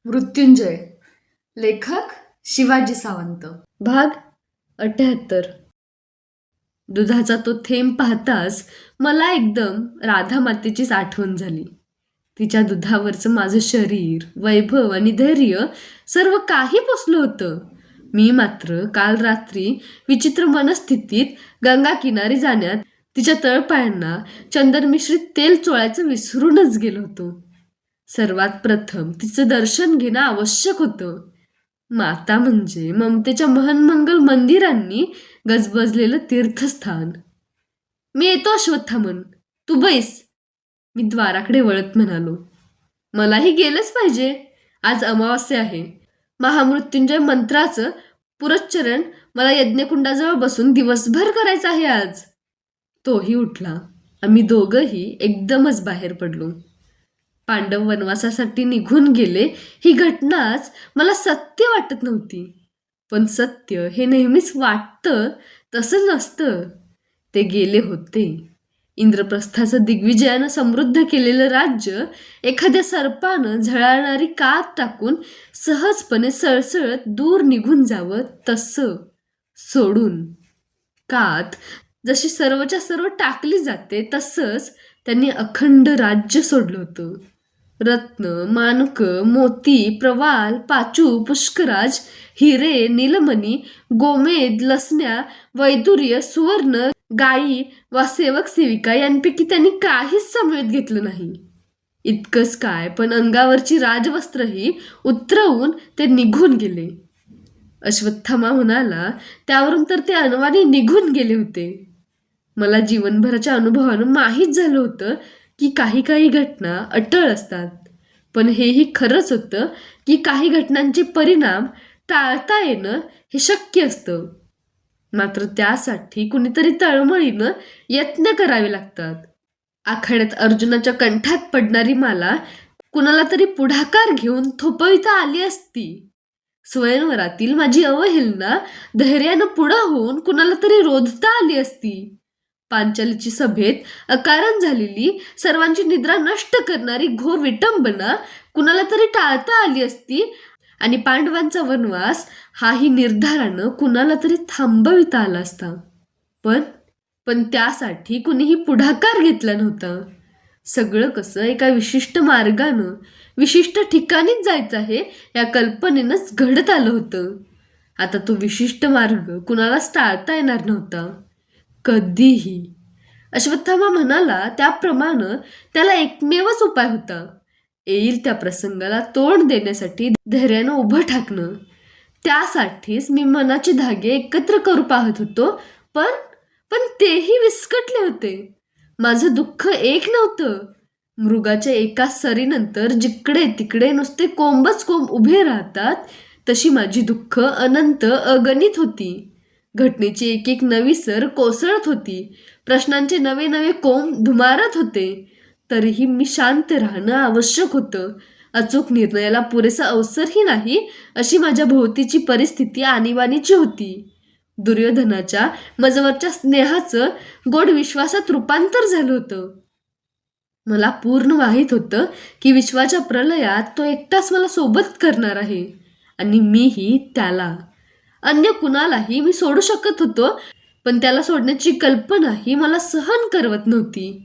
मृत्युंजय. लेखक शिवाजी सावंत. भाग 78. दुधाचा तो थेंब पाहताच मला एकदम राधा मातेचीच आठवण झाली. तिच्या दुधावरचं माझं शरीर, वैभव आणि धैर्य सर्व काही पोचलं होतं. मी मात्र काल रात्री विचित्र मनस्थितीत गंगा किनारी जाण्यात तिच्या तळपायांना चंदन मिश्रित तेल चोळायचं विसरूनच गेलो होतो. सर्वात प्रथम तिचं दर्शन घेणं आवश्यक होतं. माता म्हणजे ममतेच्या महनमंगल मंदिरांनी गजबजलेलं तीर्थस्थान. मी येतो अश्वत्थामन, तू बैस, मी द्वाराकडे वळत म्हणालो. मलाही गेलंच पाहिजे. आज अमावास्या आहे. महामृत्युंजय मंत्राचं पुरच्चरण मला यज्ञकुंडाजवळ बसून दिवसभर करायचं आहे आज. तोही उठला. आम्ही दोघंही एकदमच बाहेर पडलो. पांडव वनवासासाठी निघून गेले ही घटनाच मला सत्य वाटत नव्हती. पण सत्य हे नेहमीच वाटतं तसं नसतं. ते गेले होते. इंद्रप्रस्थाचं दिग्विजयानं समृद्ध केलेलं राज्य एखाद्या सर्पानं झळाळणारी कात टाकून सहजपणे सळसळत दूर निघून जावं तसं सोडून. कात जशी सर्वच्या सर्व टाकली जाते तसंच त्यांनी अखंड राज्य सोडलं होतं. रत्न, माणक, मोती, प्रवाल, पाचू, पुष्कराज, हिरे, नीलमणी, गोमेद, लसण्या, वैदुर्य, सुवर्ण, गायी वा सेवक सेविका यांपैकी त्यांनी काहीच समवेत घेतलं नाही. इतकंच काय, पण अंगावरची राजवस्त्रही उतरवून ते निघून गेले. अश्वत्थामा म्हणाला, त्यावरून तर ते अनवाणी निघून गेले होते. मला जीवनभराच्या अनुभवानं माहीत झालं होतं की काही काही घटना अटळ असतात. पण हेही खरंच होतं की काही घटनांचे परिणाम टाळता येणं हे शक्य असतं. मात्र त्यासाठी कुणीतरी तळमळीनं यत्न करावे लागतात. आखाड्यात अर्जुनाच्या कंठात पडणारी माला कुणाला तरी पुढाकार घेऊन थोपविता आली असती. स्वयंवरातील माझी अवहेलना धैर्यानं पुढं होऊन कुणाला तरी रोधता आली असती. पांचालीची सभेत अकारण झालेली सर्वांची निद्रा नष्ट करणारी घोर विटंबना कुणाला तरी टाळता आली असती आणि पांडवांचा वनवास हाही निर्धारानं कुणाला तरी थांबविता आला असता. पण त्यासाठी कुणीही पुढाकार घेतला नव्हता. सगळं कसं एका विशिष्ट मार्गानं विशिष्ट ठिकाणीच जायचं आहे या कल्पनेनंच घडत आलं होतं. आता तो विशिष्ट मार्ग कुणालाच टाळता येणार नव्हता. कधीही. अश्वत्थामा म्हणाला त्याप्रमाणे त्याला एकमेवच उपाय होता. येईल त्या प्रसंगाला तोंड देण्यासाठी धैर्यानं उभं ठाकणं. त्यासाठीच मी मनाचे धागे एकत्र करू पाहत होतो. पण तेही विस्कटले होते. माझं दुःख एक नव्हतं. मृगाच्या एका सरीनंतर जिकडे तिकडे नुसते कोंबच कोंब उभे राहतात तशी माझी दुःख अनंत अगणित होती. घटनेची एक एक नवी सर कोसळत होती. प्रश्नांचे नवे नवे कोंब धुमारत होते. तरीही मी शांत राहणं आवश्यक होतं. अचूक निर्णयाला पुरेसा अवसरही नाही अशी माझ्या भोवतीची परिस्थिती आणीबाणीची होती. दुर्योधनाच्या मजवरच्या स्नेहाचं गोड विश्वासात रूपांतर झालं होतं. मला पूर्ण माहीत होतं की विश्वाच्या प्रलयात तो एकटाच मला सोबत करणार आहे आणि मीही त्याला. अन्य कुणालाही मी सोडू शकत होतो, पण त्याला सोडण्याची कल्पनाही मला सहन करवत नव्हती.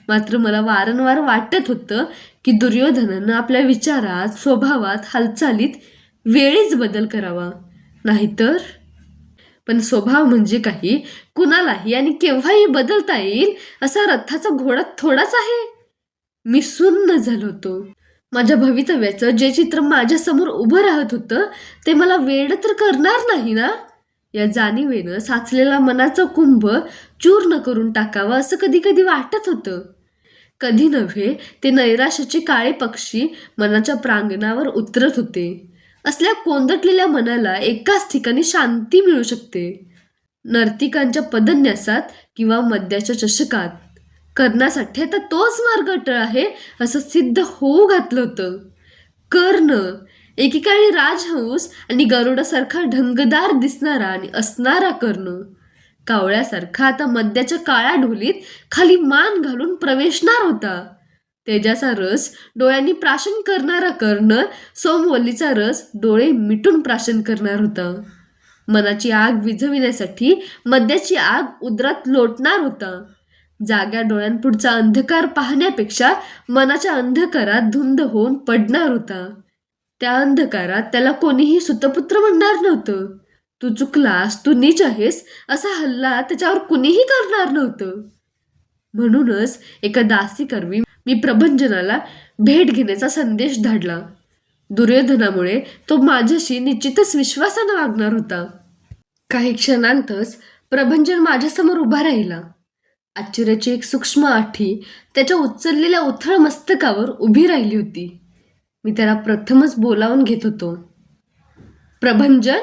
मात्र मला वारंवार वाटत होतं की दुर्योधनानं आपल्या विचारात, स्वभावात, हालचालीत वेळीच बदल करावा. नाहीतर. पण स्वभाव म्हणजे काही कुणालाही आणि केव्हाही बदलता येईल असा रथाचा घोडा थोडाच आहे. मी सुन्न झालो होतो. माझ्या भवितव्याचं जे चित्र माझ्यासमोर उभं राहत होतं ते मला वेड तर करणार नाही ना. या जाणीवेनं साचलेला मनाचा कुंभ चूर्ण करून टाकावा असं कधी कधी वाटत होतं. कधी नव्हे ते नैराश्याचे काळे पक्षी मनाच्या प्रांगणावर उतरत होते. असल्या कोंदटलेल्या मनाला एकाच ठिकाणी शांती मिळू शकते. नर्तिकांच्या पदन्यासात किंवा मद्याच्या चषकात. कर्णासाठी आता तोच मार्ग अटळ आहे असं सिद्ध होऊ घातलं होतं. कर्ण एकेकाळी राजहंस आणि गरुडासारखा ढंगदार दिसणारा आणि असणारा कर्ण कावळ्यासारखा आता मद्याच्या काळ्या ढोलीत खाली मान घालून प्रवेशणार होता. तेजाचा रस डोळ्यांनी प्राशन करणारा कर्ण सोमवल्लीचा रस डोळे मिटून प्राशन करणार होता. मनाची आग विझविण्यासाठी मद्याची आग उदरात लोटणार होता. जाग्या डोळ्यांपुढचा अंधकार पाहण्यापेक्षा मनाच्या अंधकारात धुंद होऊन पडणार होता. त्या अंधकारात त्याला कोणीही सुतपुत्र म्हणणार नव्हतं. तू चुकलास, तू नीच आहेस असा हल्ला त्याच्यावर कुणीही करणार नव्हतं. म्हणूनच एका दासीकरवी मी प्रभंजनाला भेट घेण्याचा संदेश धाडला. दुर्योधनामुळे तो माझ्याशी निश्चितच विश्वासानं वागणार होता. काही क्षणांतच प्रभंजन माझ्यासमोर उभा राहिला. आश्चर्याची एक सूक्ष्म आठी त्याच्या उचललेल्या उथळ मस्तकावर उभी राहिली होती. मी त्याला प्रथमच बोलावून घेत होतो. प्रभंजन,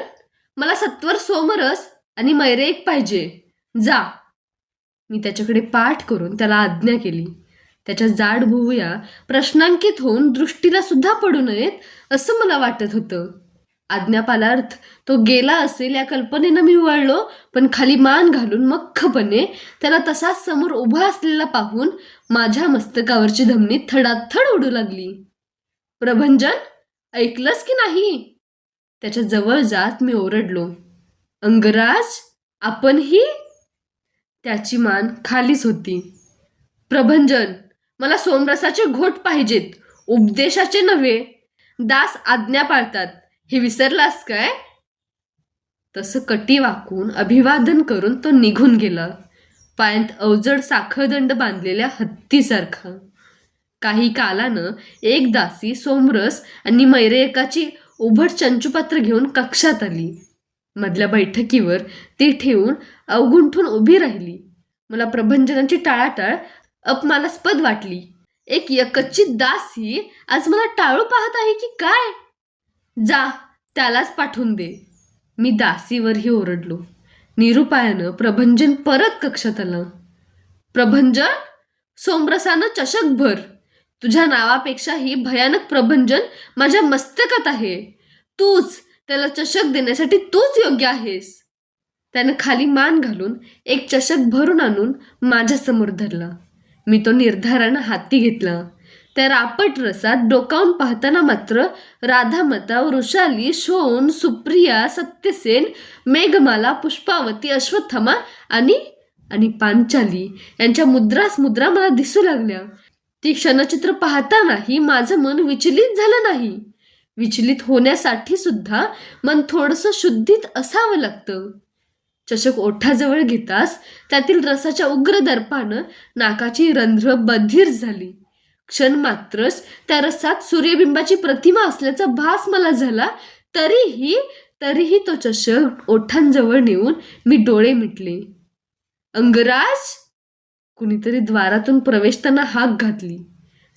मला सत्वर सोमरस आणि मैरेक पाहिजे, जा. मी त्याच्याकडे पाठ करून त्याला आज्ञा केली. त्याच्या जाड भुवया प्रश्नांकित होऊन दृष्टीला सुद्धा पडू नयेत असं मला वाटत होतं. आज्ञापालार्थ तो गेला असेल या कल्पनेनं मी वळलो, पण खाली मान घालून मख्खपणे त्याला तसाच समोर उभा असलेला पाहून माझ्या मस्तकावरची धमनी थडाथड उडू लागली. प्रभंजन, ऐकलंस की नाही? त्याच्या जवळ जात मी ओरडलो. अंगराज, आपणही? त्याची मान खालीच होती. प्रभंजन, मला सोमरसाचे घोट पाहिजेत, उपदेशाचे नव्हे. दास आज्ञा पाळतात, हे विसरलास काय? तसं कटी वाकून अभिवादन करून तो निघून गेला, पायात अवजड साखळदंड बांधलेल्या हत्तीसारखा. काही कालानं एक दासी सोमरस आणि मैरेकाची उभट चंचुपात्र घेऊन कक्षात आली. मधल्या बैठकीवर ती ठेवून अवगुंठून उभी राहिली. मला प्रभंजनाची टाळाटाळ अपमानास्पद वाटली. एक यकच्चित दासी आज मला टाळू पाहत आहे की काय? जा, त्यालाच पाठवून दे. मी दासीवरही ओरडलो. निरुपायानं प्रभंजन परत कक्षात आलं. प्रभंजन, सोमरसानं चषक भर. तुझ्या नावापेक्षाही भयानक प्रभंजन माझ्या मस्तकात आहे. तूच त्याला चषक देण्यासाठी तूच योग्य आहेस. त्यानं खाली मान घालून एक चषक भरून आणून माझ्यासमोर धरला. मी तो निर्धारानं हाती घेतला. त्या रापट रसात डोकावून पाहताना मात्र राधामाता, वृषाली, शोण, सुप्रिया, सत्यसेन, मेघमाला, पुष्पावती, अश्वत्थामा आणि पांचाली यांच्या मुद्रास मुद्रा मला दिसू लागल्या. ती क्षणचित्र पाहतानाही माझं मन विचलित झालं नाही. विचलित होण्यासाठी सुद्धा मन थोडंसं शुद्धीत असावं लागतं. चषक ओठाजवळ घेताच त्यातील रसाच्या उग्र दर्पानं नाकाची रंध्र बधीर झाली. क्षण मात्रच त्या रसात सूर्यबिंबाची प्रतिमा असल्याचा भास मला झाला. तरीही तो चषक ओठांजवळ नेऊन मी डोळे मिटले. अंगराज, कुणीतरी द्वारातून प्रवेशताना हाक घातली.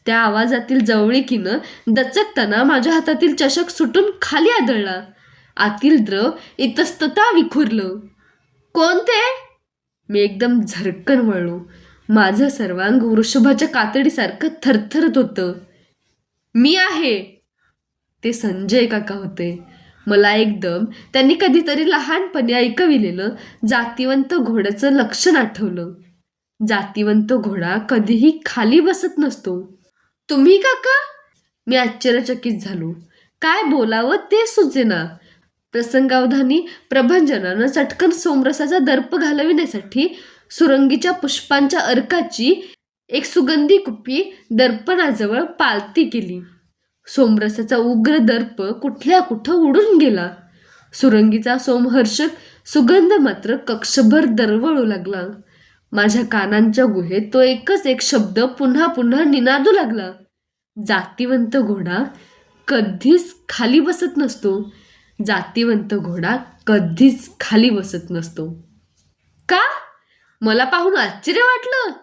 त्या आवाजातील जवळीकीनं दचकताना माझ्या हातातील चषक सुटून खाली आदळला. आतील द्रव इतस्तता विखुरलं. कोण ते? मी एकदम झरकन वळलो. माझं सर्वांग वृषभाच्या कातडीसारखं थरथरत होतं. मी आहे. ते संजय काका होते. मला एकदम त्यांनी कधीतरी लहानपणी ऐकविलेलं जातिवंत घोड्याचं लक्षण आठवलं. जातिवंत घोडा कधीही खाली बसत नसतो. तुम्ही काका? मी आश्चर्यचकित झालो. काय बोलावं ते सुचेना. प्रसंगावधानी प्रभंजनानं चटकन सोमरसाचा दर्प घालविण्यासाठी सुरंगीच्या पुष्पांच्या अर्काची एक सुगंधी कुपी दर्पणाजवळ पालती केली. सोमरसाचा उग्र दर्प कुठल्या कुठं उडून गेला. सुरंगीचा सोमहर्षक सुगंध मात्र कक्षभर दरवळू लागला. माझ्या कानांच्या गुहेत तो एकच एक शब्द पुन्हा पुन्हा निनादू लागला. जातिवंत घोडा कधीच खाली बसत नसतो. जातिवंत घोडा कधीच खाली बसत नसतो. का? मला पाहून आश्चर्य वाटलं.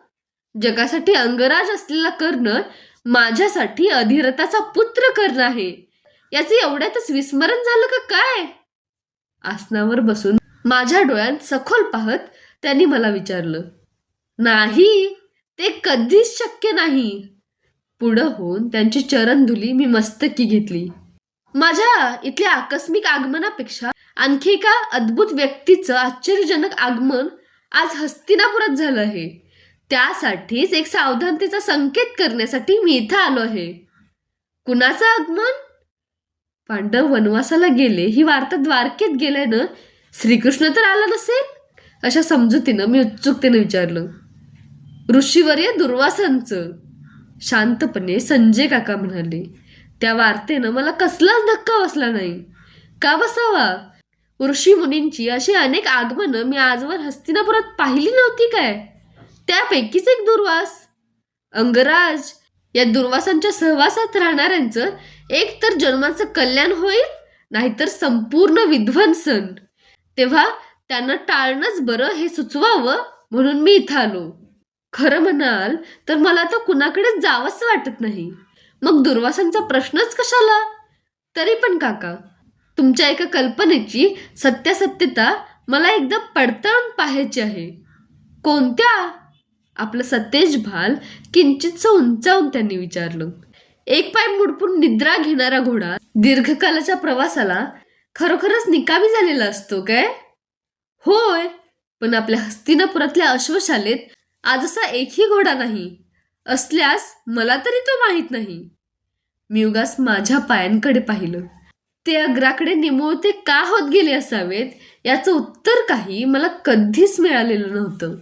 जगासाठी अंगराज असलेला कर्ण माझ्यासाठी अधिरथाचा पुत्र कर्ण आहे याचे एवढ्यातच विस्मरण झालं का काय? आसनावर बसून माझ्या डोळ्यात सखोल पाहत त्यांनी मला विचारलं. नाही, ते कधीच शक्य नाही. पुढं होऊन त्यांची चरणधुली मी मस्तकी घेतली. माझ्या इथल्या आकस्मिक आगमनापेक्षा आणखी एका अद्भुत व्यक्तीचं आश्चर्यजनक आगमन आज हस्तिनापुरात झालं आहे. त्यासाठीच एक सावधानतेचा संकेत करण्यासाठी मी इथं आलो आहे. कुणाचं आगमन? पांडव वनवासाला गेले ही वार्ता द्वारकेत गेल्यानं श्रीकृष्ण तर आला नसेल, अशा समजुतीनं मी उत्सुकतेने विचारलं. ऋषीवर्य दुर्वासांचं, शांतपणे संजय काका म्हणाले. त्या वार्तेनं मला कसलाच धक्का बसला नाही. का बसावा? ऋषी मुनींची अशी अनेक आगमनं मी आजवर हस्तिनापुरात पाहिली नव्हती काय? त्यापैकीच एक दुर्वास. अंगराज या दुर्वासांच्या सहवासात राहणाऱ्यांचं एक तर जन्माचं कल्याण होईल, नाहीतर संपूर्ण विध्वंसन. तेव्हा त्यांना टाळणंच बरं हे सुचवावं म्हणून मी इथं आलो. खरं म्हणाल तर मला तर कुणाकडेच जावंच वाटत नाही. मग दुर्वासांचा प्रश्नच कशाला? तरी पण काका, तुमच्या एका कल्पनेची सत्यासत्यता मला एकदा पडताळून पाहायची आहे. कोणत्या? आपलं सतेज भाल किंचितसं उंचावून त्यांनी विचारलं. एक पाय मुडपून निद्रा घेणारा घोडा दीर्घकालाच्या प्रवासाला खरोखरच निकामी झालेला असतो काय? होय, पण आपल्या हस्तिनापुरातल्या अश्वशालेत आज असा एकही घोडा नाही. असल्यास मला तरी तो माहीत नाही. मी उगाच माझ्या पायांकडे पाहिलं. ते अग्राकडे निमुळते का होत गेले असावेत याचं उत्तर काही मला कधीच मिळालेलं नव्हतं.